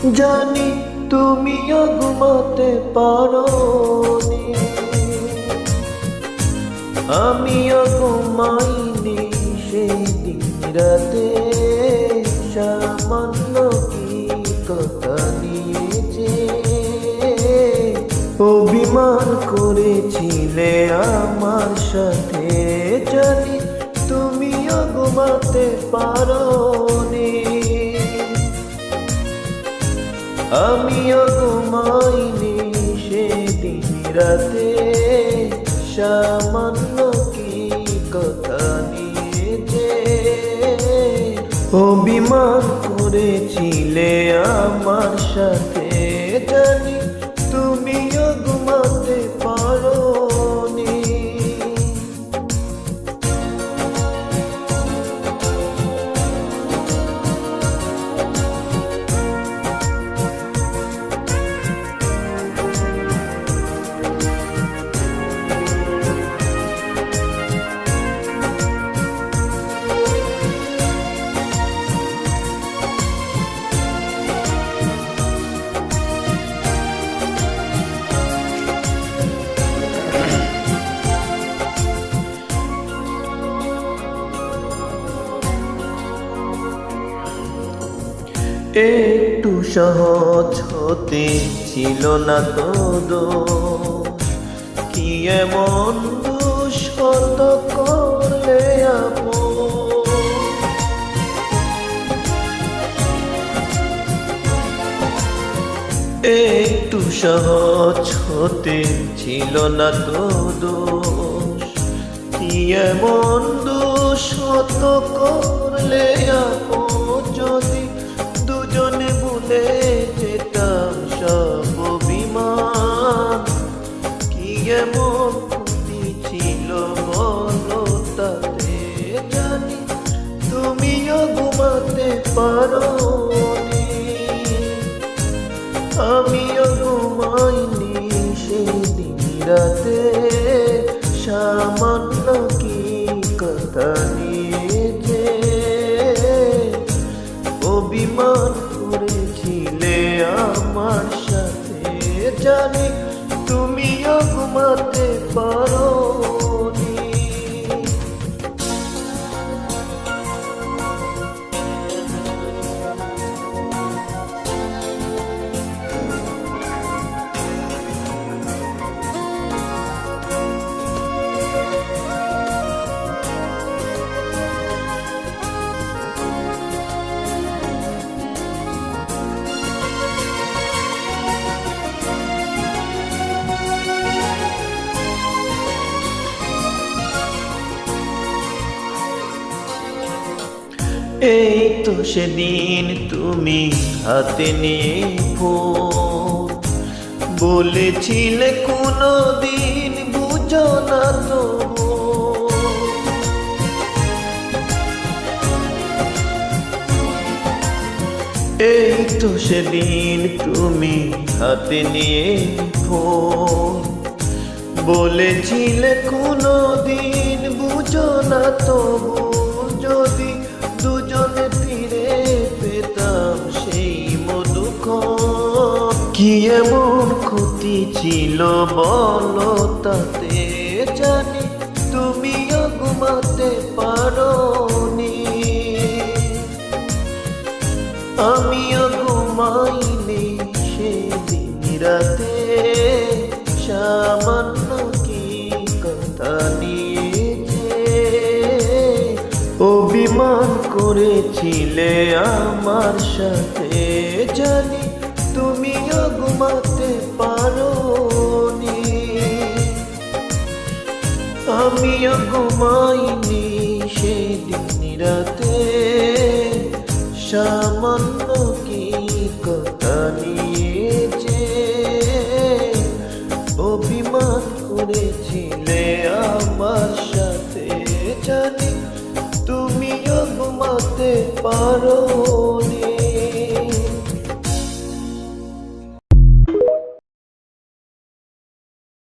জানি তুমিও ঘুমাতে পারোনি, আমিও ঘুমাইনি সেই দিন রাতে। সামান্য কি কথা নিয়ে যে অভিমান করেছিলে আমার সাথে, জানি তুমিও ঘুমাতে পারোনি, আমিও ঘুমাইনি সেদিন রাতে। সামান্য কি কথা নিয়ে যে অভিমান করেছিলে আমার সাথে, জানি তুমিও ঘুমাতে পারোনি। একটু সহজ হতে ছিল না তো দোষ, কি এমন দোষ কত করলে আপন। একটু সহজ হতে ছিল না তো দোষ, কি এমন দোষ কত করলে আপন। যদি দুজনে ভুলে যেতাম সব অভিমান, কি এমন ক্ষতি ছিল বলো তাতে। জানি তুমিও ঘুমাতে পারোনি, আমিও ঘুমাইনি সেদিন রাতে। সামান্য কি কথা নিয়ে যে অভিমান করেছিলে আমার সাথে, জানি তুমিও ঘুমাতে পারোনি। এই তো সেদিন তুমি হাতে নিয়ে ফোন, বলেছিলে কোনো দিন বুঝো না তো। এই তো সেদিন তুমি হাতে নিয়ে ফোন, বলেছিলে কোনো দিন বুঝো না তবু। যদি দুজনে ফিরে পেতাম সেই মধুক্ষণ, কি এমন ক্ষতি ছিল বলো তাতে। জানি তুমিও ঘুমাতে পারোনি, আমিও ঘুমাইনি সেদিন রাতে। সামান্য কি কথা নিয়ে যে অভিমান করেছিলে আমার সাথে, জানি তুমিও ঘুমাতে পারোনি, আমিও ঘুমাইনি সেদিন রাতে। সামান্য কি কথা নিয়ে যে অভিমান করেছিলে আমার সাথে, জানি তুমিও ঘুমাতে পারো।